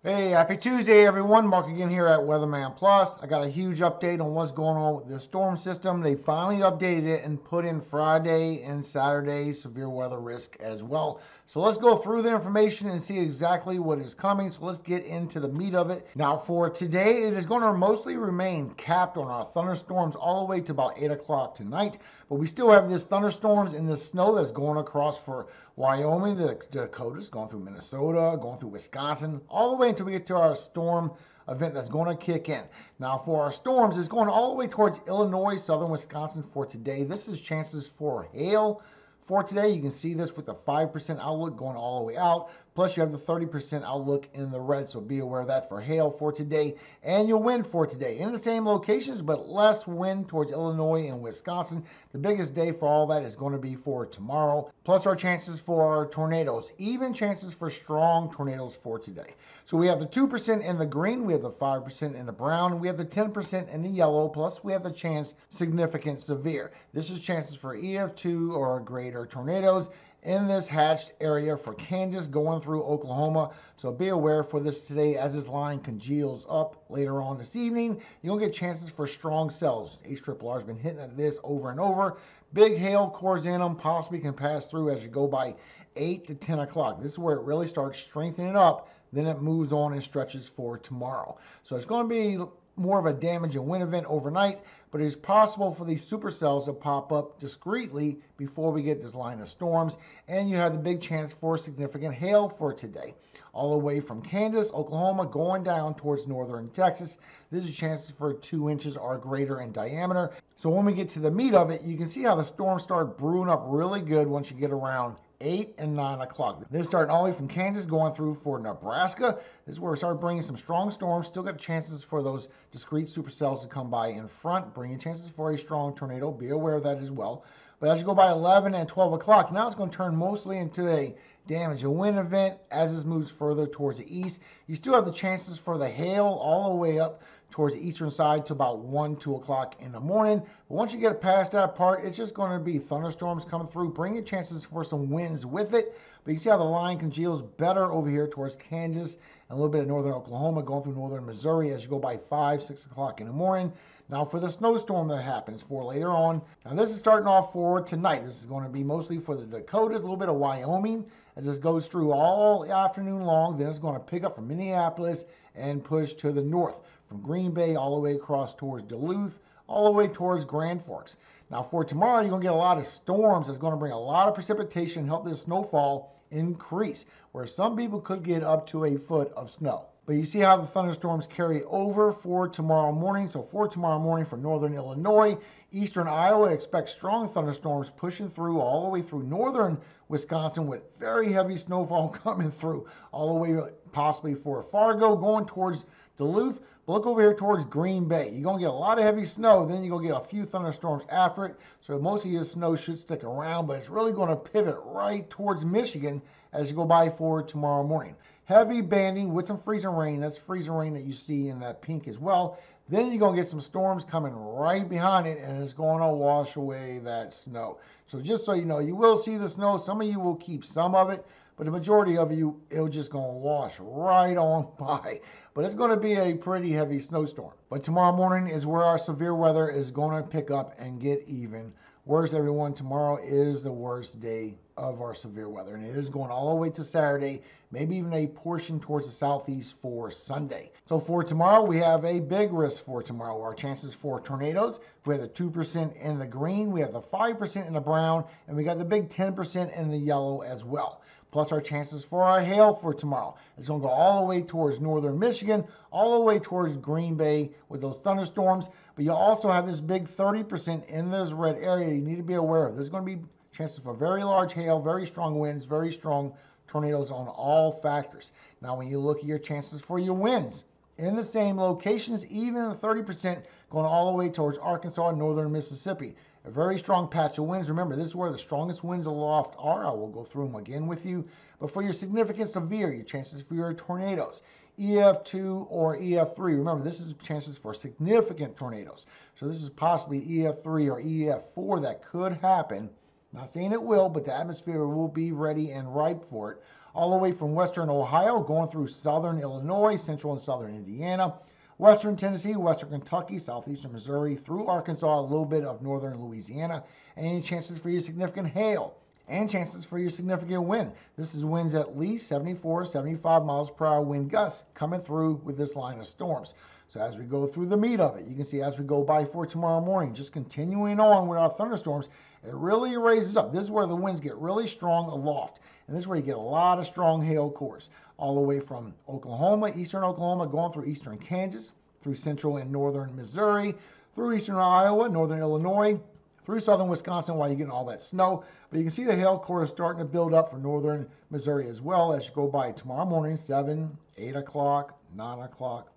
Hey, happy Tuesday, everyone. Mark again here at Weatherman Plus. I got a huge update on what's going on with the storm system. They finally updated it and put in Friday and Saturday severe weather risk as well. So let's go through the information and see exactly what is coming. So let's get into the meat of it. Now, for today, it is going to mostly remain capped on our thunderstorms all the way to about 8 o'clock tonight. But we still have this thunderstorms and this snow that's going across for Wyoming, the Dakotas, going through Minnesota, going through Wisconsin, all the way until we get to our storm event that's going to kick in. Now, for our storms, it's going all the way towards Illinois, southern Wisconsin for today. This is chances for hail for today. You can see this with the 5% outlook going all the way out. Plus, you have the 30% outlook in the red, so be aware of that for hail for today. And you'll wind for today in the same locations, but less wind towards Illinois and Wisconsin. The biggest day for all that is going to be for tomorrow. Plus, our chances for tornadoes, even chances for strong tornadoes for today. So we have the 2% in the green, we have the 5% in the brown, we have the 10% in the yellow, plus we have the chance significant severe. This is chances for EF2 or greater tornadoes in this hatched area for Kansas going through Oklahoma. So be aware for this today as this line congeals up later on this evening. You'll get chances for strong cells. HRRR has been hitting at this over and over. Big hail cores in them, possibly can pass through as you go by 8 to 10 o'clock. This is where it really starts strengthening up. Then it moves on and stretches for tomorrow. So it's going to be more of a damage and wind event overnight, but it's possible for these supercells to pop up discreetly before we get this line of storms, and you have the big chance for significant hail for today. All the way from Kansas, Oklahoma, going down towards northern Texas. This is chances for 2 inches or greater in diameter. So when we get to the meat of it, you can see how the storms start brewing up really good once you get around 8 and 9 o'clock. This starting all the way from Kansas going through for Nebraska. This is where we start bringing some strong storms. Still got chances for those discrete supercells to come by in front, bringing chances for a strong tornado. Be aware of that as well. But as you go by 11 and 12 o'clock, now it's going to turn mostly into a damage and wind event as this moves further towards the east. You still have the chances for the hail all the way up towards the eastern side to about 1, 2 o'clock in the morning. But once you get past that part, it's just going to be thunderstorms coming through, bringing chances for some winds with it. But you can see how the line congeals better over here towards Kansas and a little bit of northern Oklahoma, going through northern Missouri as you go by 5, 6 o'clock in the morning. Now for the snowstorm that happens for later on. Now this is starting off for tonight. This is going to be mostly for the Dakotas, a little bit of Wyoming as this goes through all afternoon long. Then it's going to pick up from Minneapolis and push to the north from Green Bay all the way across towards Duluth, all the way towards Grand Forks. Now for tomorrow, you're going to get a lot of storms that's going to bring a lot of precipitation, help this snowfall increase, where some people could get up to a foot of snow. But you see how the thunderstorms carry over for tomorrow morning. So for tomorrow morning for northern Illinois, eastern Iowa, expect strong thunderstorms pushing through all the way through northern Wisconsin with very heavy snowfall coming through all the way possibly for Fargo going towards Duluth. But look over here towards Green Bay. You're going to get a lot of heavy snow. Then you're going to get a few thunderstorms after it. So most of your snow should stick around, but it's really going to pivot right towards Michigan as you go by for tomorrow morning. Heavy banding with some freezing rain. That's freezing rain that you see in that pink as well. Then you're going to get some storms coming right behind it, and it's going to wash away that snow. So just so you know, you will see the snow. Some of you will keep some of it, but the majority of you, it'll just going to wash right on by. But it's going to be a pretty heavy snowstorm. But tomorrow morning is where our severe weather is going to pick up and get even worse, everyone. Tomorrow is the worst day of our severe weather, and it is going all the way to Saturday, maybe even a portion towards the southeast for Sunday. So for tomorrow, we have a big risk for tomorrow. Our chances for tornadoes, we have the 2% in the green, we have the 5% in the brown, and we got the big 10% in the yellow as well. Plus our chances for our hail for tomorrow. It's going to go all the way towards northern Michigan, all the way towards Green Bay with those thunderstorms. But you also have this big 30% in this red area you need to be aware of. There's going to be chances for very large hail, very strong winds, very strong tornadoes on all factors. Now when you look at your chances for your winds, in the same locations, even the 30% going all the way towards Arkansas and northern Mississippi. A very strong patch of winds. Remember, this is where the strongest winds aloft are. I will go through them again with you. But for your significant severe, your chances for your tornadoes, EF2 or EF3. Remember, this is chances for significant tornadoes. So this is possibly EF3 or EF4 that could happen. Not saying it will, but the atmosphere will be ready and ripe for it. all the way from western Ohio, going through southern Illinois, central and southern Indiana, western Tennessee, western Kentucky, southeastern Missouri, through Arkansas, a little bit of northern Louisiana. Any chances for your significant hail and chances for your significant wind. This is winds at least 74, 75 miles per hour wind gusts coming through with this line of storms. So as we go through the meat of it, you can see as we go by for tomorrow morning, just continuing on with our thunderstorms, it really raises up. This is where the winds get really strong aloft. And this is where you get a lot of strong hail cores, all the way from Oklahoma, eastern Oklahoma, going through eastern Kansas, through central and northern Missouri, through eastern Iowa, northern Illinois, through southern Wisconsin while you're getting all that snow. But you can see the hail core is starting to build up for northern Missouri as well as you go by tomorrow morning, 7, 8 o'clock, 9 o'clock,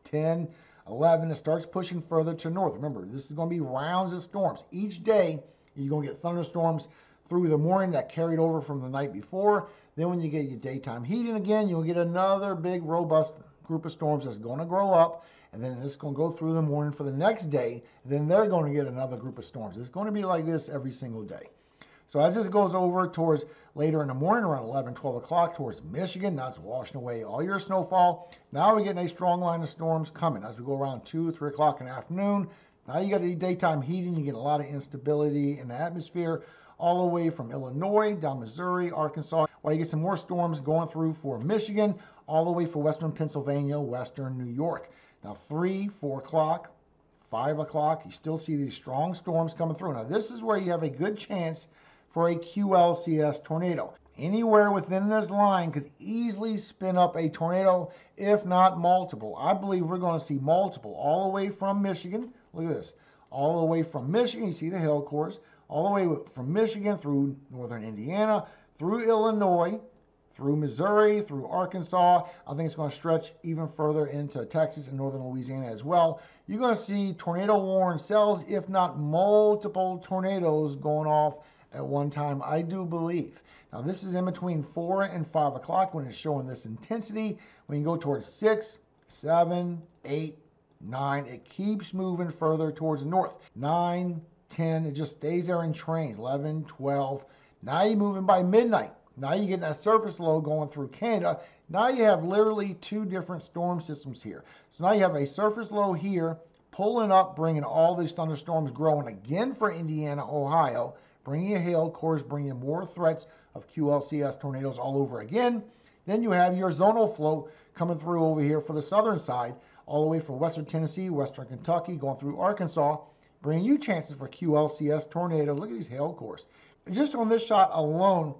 10, 11. It starts pushing further to north. Remember, this is going to be rounds of storms. Each day, you're going to get thunderstorms through the morning that carried over from the night before. Then when you get your daytime heating again, you'll get another big, robust group of storms that's going to grow up. And then it's going to go through the morning for the next day. Then they're going to get another group of storms. It's going to be like this every single day. So as this goes over towards later in the morning, around 11, 12 o'clock, towards Michigan, that's washing away all your snowfall. Now we're getting a strong line of storms coming. As we go around 2, 3 o'clock in the afternoon, now you got the daytime heating. You get a lot of instability in the atmosphere all the way from Illinois, down Missouri, Arkansas, while you get some more storms going through for Michigan, all the way for western Pennsylvania, western New York. Now 3, 4 o'clock, 5 o'clock, you still see these strong storms coming through. Now this is where you have a good chance for a QLCS tornado. Anywhere within this line could easily spin up a tornado, if not multiple. I believe we're going to see multiple all the way from Michigan. Look at this. All the way from Michigan, you see the hail cores, all the way from Michigan through northern Indiana, through Illinois, through Missouri, through Arkansas. I think it's going to stretch even further into Texas and northern Louisiana as well. You're going to see tornado-warned cells, if not multiple tornadoes going off at one time, I do believe. Now, this is in between 4 and 5 o'clock when it's showing this intensity. When you go towards 6, 7, 8, 9, it keeps moving further towards the north. 9, 10, it just stays there in trains. 11, 12. Now you're moving by midnight. Now you're getting that surface low going through Canada. Now you have literally 2 different storm systems here. So now you have a surface low here pulling up, bringing all these thunderstorms growing again for Indiana, Ohio, bringing you hail cores, bringing more threats of QLCS tornadoes all over again. Then you have your zonal flow coming through over here for the southern side, all the way from western Tennessee, western Kentucky, going through Arkansas, bringing you chances for QLCS tornadoes. Look at these hail cores. Just on this shot alone,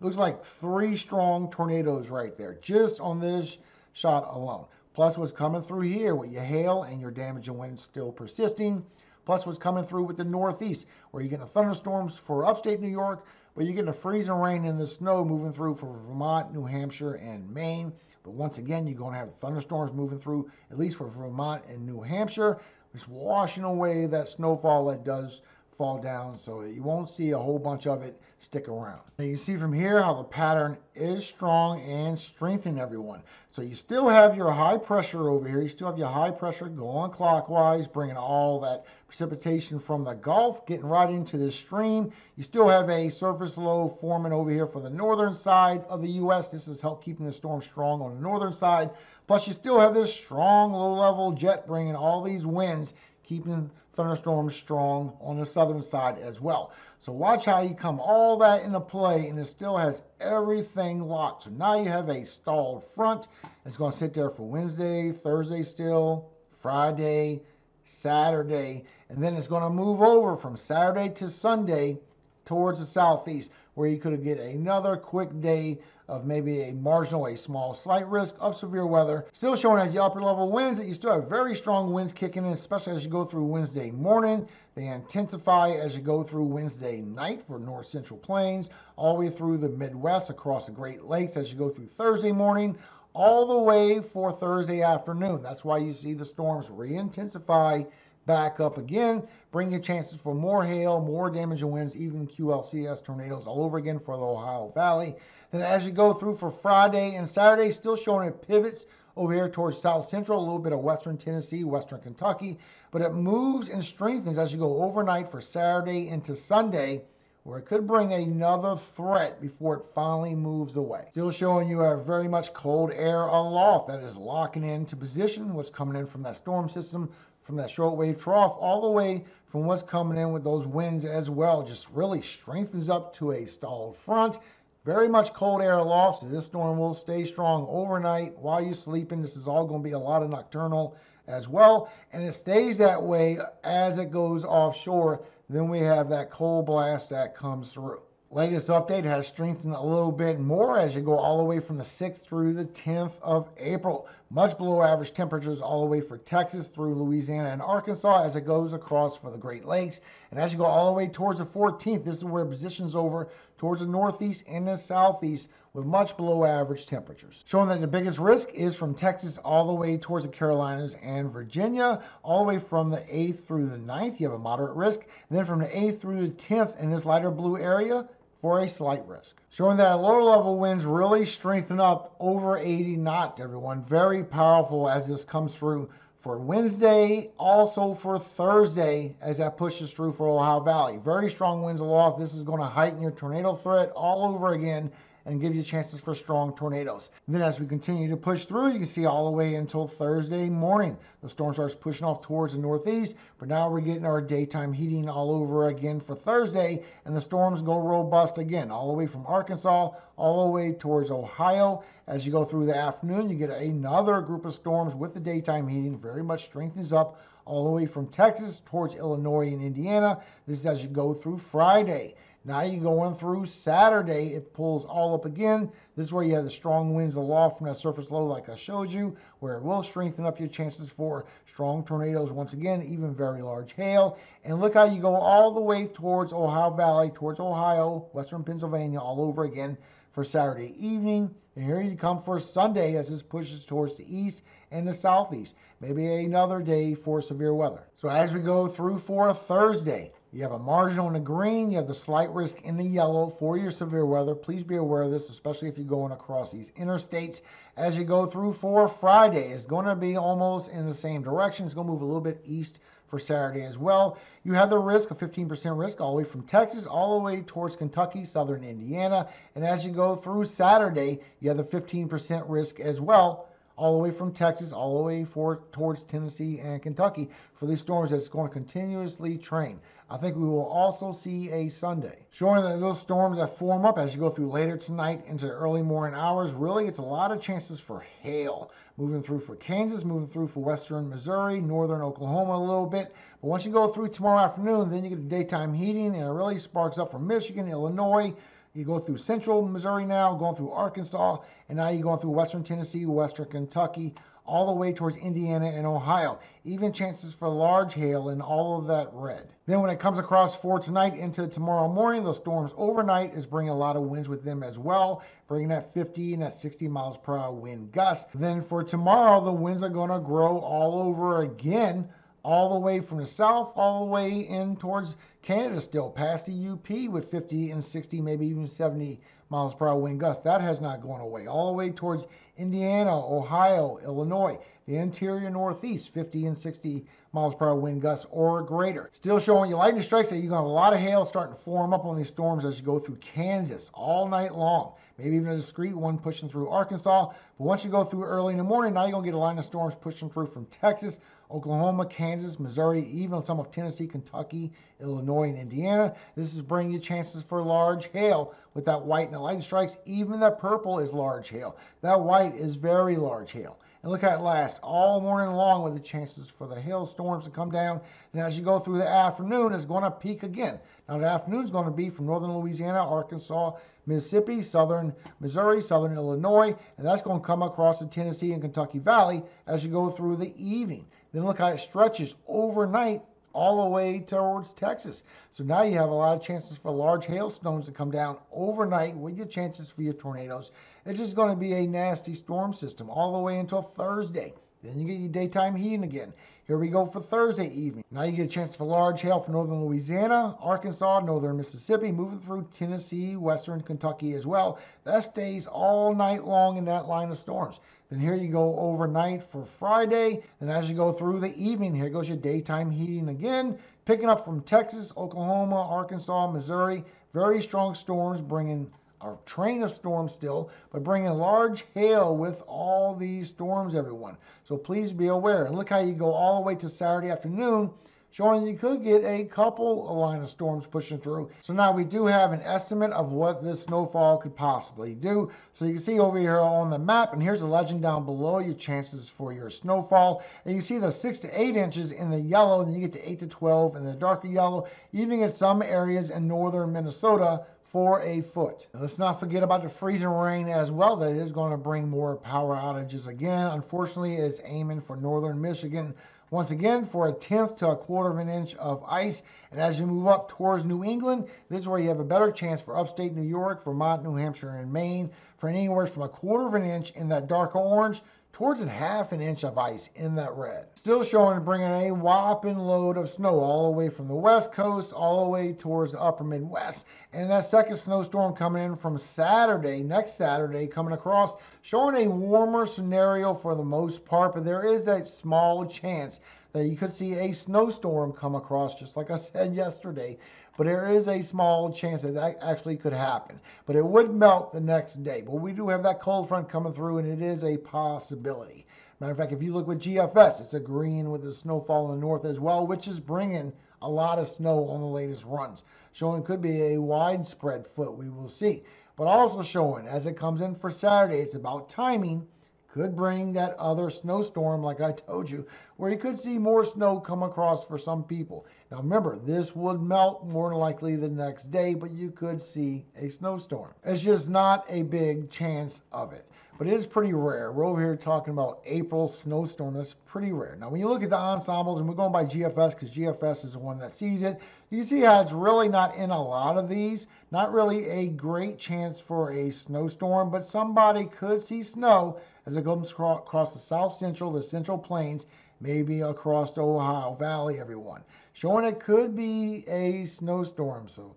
looks like 3 strong tornadoes right there, just on this shot alone. Plus what's coming through here with your hail and your damage and wind still persisting. Plus what's coming through with the northeast, where you're getting the thunderstorms for upstate New York, but you're getting the freezing rain and the snow moving through for Vermont, New Hampshire, and Maine. But once again, you're going to have thunderstorms moving through, at least for Vermont and New Hampshire, just washing away that snowfall that does fall down, so you won't see a whole bunch of it stick around. Now you can see from here how the pattern is strong and strengthening, everyone. So you still have your high pressure over here. You still have your high pressure going clockwise, bringing all that precipitation from the Gulf, getting right into this stream. You still have a surface low forming over here for the northern side of the U.S. This has helped keeping the storm strong on the northern side. Plus you still have this strong low-level jet bringing all these winds, keeping thunderstorms strong on the southern side as well. So watch how you come all that into play, and it still has everything locked. So now you have a stalled front. It's going to sit there for Wednesday, Thursday still, Friday, Saturday, and then it's going to move over from Saturday to Sunday towards the southeast, where you could get another quick day of maybe a marginal, a small, slight risk of severe weather. Still showing at the upper level winds that you still have very strong winds kicking in, especially as you go through Wednesday morning. They intensify as you go through Wednesday night for north central plains, all the way through the Midwest, across the Great Lakes as you go through Thursday morning, all the way for Thursday afternoon. That's why you see the storms re-intensify back up again, bring you chances for more hail, more damage and winds, even QLCS tornadoes all over again for the Ohio Valley. Then as you go through for Friday and Saturday, still showing it pivots over here towards South Central, a little bit of western Tennessee, western Kentucky, but it moves and strengthens as you go overnight for Saturday into Sunday, where it could bring another threat before it finally moves away. Still showing you have very much cold air aloft that is locking into position what's coming in from that storm system, from that shortwave trough, all the way from what's coming in with those winds as well. Just really strengthens up to a stalled front. Very much cold air aloft, so this storm will stay strong overnight while you're sleeping. This is all going to be a lot of nocturnal as well, and it stays that way as it goes offshore. Then we have that cold blast that comes through. Latest update has strengthened a little bit more as you go all the way from the 6th through the 10th of April. Much below average temperatures all the way for Texas through Louisiana and Arkansas as it goes across for the Great Lakes. And as you go all the way towards the 14th, this is where it positions over towards the northeast and the southeast with much below average temperatures. Showing that the biggest risk is from Texas all the way towards the Carolinas and Virginia, all the way from the 8th through the 9th, you have a moderate risk. And then from the 8th through the 10th in this lighter blue area, for a slight risk. Showing that lower level winds really strengthen up over 80 knots, everyone. Very powerful as this comes through for Wednesday, also for Thursday as that pushes through for Ohio Valley. Very strong winds aloft. This is going to heighten your tornado threat all over again and give you chances for strong tornadoes. And then as we continue to push through, you can see all the way until Thursday morning. The storm starts pushing off towards the northeast, but now we're getting our daytime heating all over again for Thursday, and the storms go robust again, all the way from Arkansas, all the way towards Ohio. As you go through the afternoon, you get another group of storms with the daytime heating, very much strengthens up all the way from Texas towards Illinois and Indiana. This is as you go through Friday. Now you're going through Saturday, it pulls all up again. This is where you have the strong winds aloft from that surface low like I showed you, where it will strengthen up your chances for strong tornadoes once again, even very large hail. And look how you go all the way towards Ohio Valley, towards Ohio, western Pennsylvania, all over again for Saturday evening. And here you come for Sunday as this pushes towards the east and the southeast. Maybe another day for severe weather. So as we go through for Thursday, you have a marginal in the green, you have the slight risk in the yellow for your severe weather. Please be aware of this, especially if you're going across these interstates. As you go through for Friday, it's going to be almost in the same direction. It's going to move a little bit east for Saturday as well. You have the risk, a 15% risk, all the way from Texas, all the way towards Kentucky, southern Indiana. And as you go through Saturday, you have the 15% risk as well, all the way from Texas, all the way towards Tennessee and Kentucky for these storms that's going to continuously train. I think we will also see a Sunday. Showing that those storms that form up as you go through later tonight into the early morning hours, really it's a lot of chances for hail. Moving through for Kansas, moving through for western Missouri, northern Oklahoma a little bit. But once you go through tomorrow afternoon, then you get the daytime heating and it really sparks up from Michigan, Illinois. You go through central Missouri now, going through Arkansas, and now you're going through western Tennessee, western Kentucky, all the way towards Indiana and Ohio. Even chances for large hail in all of that red. Then when it comes across for tonight into tomorrow morning, those storms overnight is bringing a lot of winds with them as well, bringing that 50 and that 60 miles per hour wind gust. Then for tomorrow, the winds are going to grow all over again, all the way from the south, all the way in towards Canada still, past the UP with 50 and 60, maybe even 70 miles per hour wind gusts. That has not gone away. All the way towards Indiana, Ohio, Illinois, the interior northeast, 50 and 60 miles per hour wind gusts or greater. Still showing you lightning strikes that you're going to have a lot of hail starting to form up on these storms as you go through Kansas all night long. Maybe even a discrete one pushing through Arkansas. But once you go through early in the morning, now you're going to get a line of storms pushing through from Texas, Oklahoma, Kansas, Missouri, even some of Tennessee, Kentucky, Illinois, and Indiana. This is bringing you chances for large hail with that white and the lightning strikes. Even that purple is large hail. That white is very large hail. And look at it last all morning long with the chances for the hailstorms to come down. And as you go through the afternoon, it's going to peak again. Now, the afternoon is going to be from northern Louisiana, Arkansas, Mississippi, southern Missouri, southern Illinois, and that's going to come across the Tennessee and Kentucky Valley as you go through the evening. Then look how it stretches overnight all the way towards Texas. So now you have a lot of chances for large hailstones to come down overnight with your chances for your tornadoes. It's just going to be a nasty storm system all the way until Thursday. Then you get your daytime heating again. Here we go for Thursday evening. Now you get a chance for large hail from northern Louisiana, Arkansas, northern Mississippi, moving through Tennessee, western Kentucky as well. That stays all night long in that line of storms. Then here you go overnight for Friday. And as you go through the evening, here goes your daytime heating again, picking up from Texas, Oklahoma, Arkansas, Missouri, Very strong storms bringing a train of storms still, but bringing large hail with all these storms, everyone. So please be aware. And look how you go all the way to Saturday afternoon, showing you could get a couple line of storms pushing through. So now we do have an estimate of what this snowfall could possibly do. So you can see over here on the map, and here's a legend down below, your chances for your snowfall. And you see the 6 to 8 inches in the yellow, and you get to 8 to 12 in the darker yellow, even in some areas in northern Minnesota for a foot. And let's not forget about the freezing rain as well. That is going to bring more power outages again. Unfortunately, it's aiming for northern Michigan once again for a 1/10 to a 1/4 of an inch of ice. And as you move up towards New England, this is where you have a better chance for upstate New York, Vermont, New Hampshire, and Maine for anywhere from a 1/4 of an inch in that darker orange towards a 1/2 an inch of ice in that red. Still showing bringing a whopping load of snow all the way from the west coast all the way towards the upper Midwest. And that second snowstorm coming in from Saturday, next Saturday, coming across, showing a warmer scenario for the most part, but there is a small chance that you could see a snowstorm come across, just like I said yesterday. But there is a small chance that that actually could happen. But it would melt the next day. But we do have that cold front coming through, and it is a possibility. Matter of fact, if you look with GFS, it's agreeing with the snowfall in the north as well, which is bringing a lot of snow on the latest runs. Showing could be a widespread foot, we will see. But also showing, as it comes in for Saturday, it's about timing. Could bring that other snowstorm, like I told you, where you could see more snow come across for some people. Now remember, this would melt more than likely the next day, but you could see a snowstorm. It's just not a big chance of it, but it is pretty rare. We're over here talking about April snowstorm. That's pretty rare. Now when you look at the ensembles, and we're going by GFS because GFS is the one that sees it, you see how it's really not in a lot of these. Not really a great chance for a snowstorm, but somebody could see snow as it comes across the south central, the central plains, maybe across the Ohio Valley, everyone. Showing it could be a snowstorm, so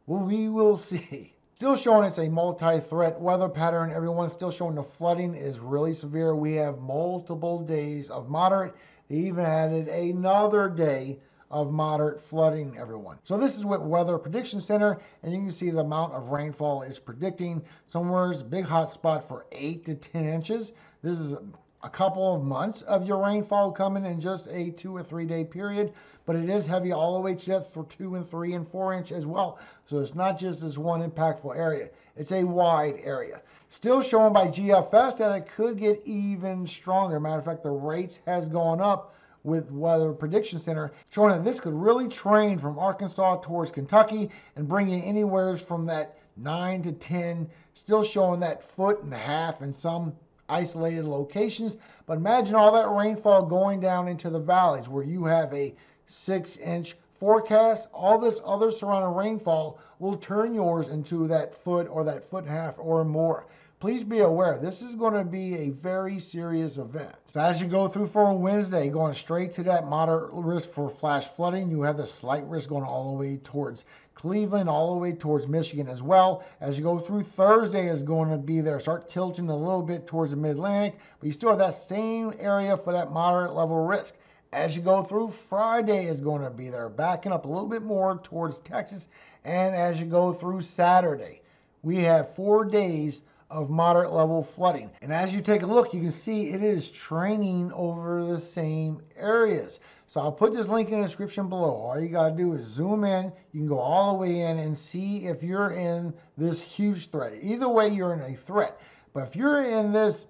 we will see. Still showing it's a multi-threat weather pattern, everyone. Still showing the flooding is really severe. We have multiple days of moderate. They even added another day of moderate flooding, everyone. So this is what Weather Prediction Center, and you can see the amount of rainfall is predicting. Somewhere's a big hot spot for 8 to 10 inches. This is a couple of months of your rainfall coming in just a 2 or 3 day period, but it is heavy all the way to that for 2 and 3 and 4 inch as well. So it's not just this one impactful area. It's a wide area. Still showing by GFS that it could get even stronger. Matter of fact, the rates has gone up with Weather Prediction Center, showing that this could really train from Arkansas towards Kentucky and bring in anywhere from that 9 to 10, still showing that 1.5 foot in some isolated locations. But imagine all that rainfall going down into the valleys where you have a 6-inch forecast. All this other surrounding rainfall will turn yours into that foot or that 1.5 foot or more. Please be aware, this is going to be a very serious event. So as you go through for Wednesday, going straight to that moderate risk for flash flooding, you have the slight risk going all the way towards Cleveland, all the way towards Michigan as well. As you go through Thursday is going to be there, start tilting a little bit towards the mid-Atlantic, but you still have that same area for that moderate level risk. As you go through, Friday is going to be there, backing up a little bit more towards Texas. And as you go through Saturday, we have 4 days of moderate level flooding. And as you take a look, you can see it is training over the same areas. So I'll put this link in the description below. All you got to do is zoom in. You can go all the way in and see if you're in this huge threat. Either way, you're in a threat. But if you're in this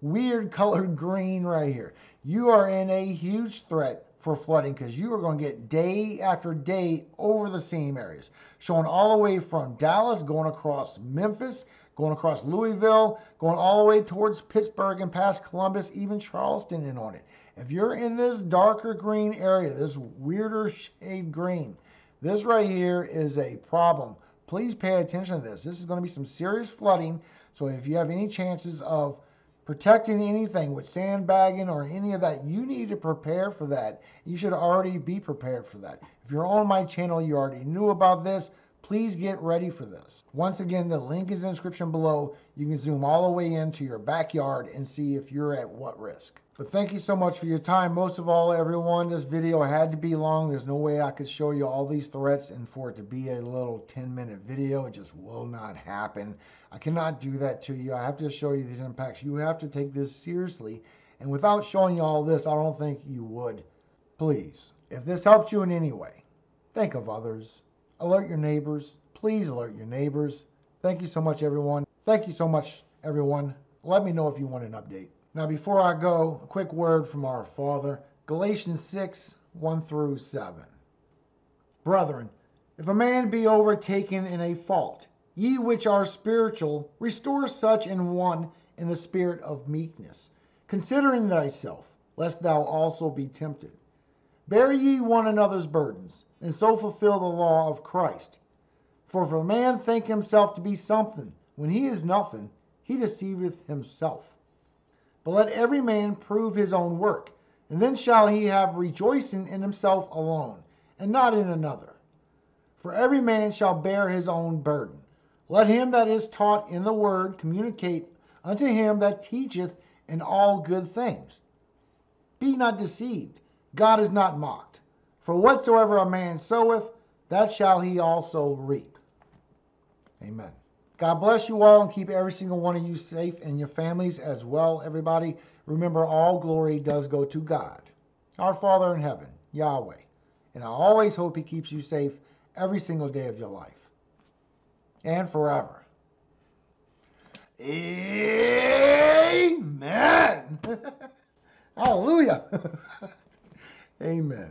weird colored green right here, you are in a huge threat for flooding because you are going to get day after day over the same areas. Showing all the way from Dallas, going across Memphis, going across Louisville, going all the way towards Pittsburgh and past Columbus, even Charleston in on it. If you're in this darker green area, this weirder shade green, this right here is a problem. Please pay attention to this. This is going to be some serious flooding. So if you have any chances of protecting anything with sandbagging or any of that, you need to prepare for that. You should already be prepared for that. If you're on my channel, you already knew about this. please get ready for this. Once again, the link is in the description below. You can zoom all the way into your backyard and see if you're at what risk. But thank you so much for your time. Most of all, everyone, this video had to be long. There's no way I could show you all these threats and for it to be a little 10-minute video. It just will not happen. I cannot do that to you. I have to show you these impacts. You have to take this seriously. And without showing you all this, I don't think you would. Please, if this helped you in any way, think of others. Alert your neighbors. Please alert your neighbors. Thank you so much, everyone. Thank you so much, everyone. Let me know if you want an update. Now, before I go, a quick word from our Father. Galatians 6, 1 through 7. Brethren, if a man be overtaken in a fault, ye which are spiritual, restore such an one in the spirit of meekness, considering thyself, lest thou also be tempted. Bear ye one another's burdens, and so fulfill the law of Christ. For if a man think himself to be something, when he is nothing, he deceiveth himself. But let every man prove his own work, and then shall he have rejoicing in himself alone, and not in another. For every man shall bear his own burden. Let him that is taught in the word communicate unto him that teacheth in all good things. Be not deceived, God is not mocked. For whatsoever a man soweth, that shall he also reap. Amen. God bless you all and keep every single one of you safe and your families as well, everybody. Remember, all glory does go to God, our Father in heaven, Yahweh. And I always hope he keeps you safe every single day of your life and forever. Amen. Hallelujah. Amen.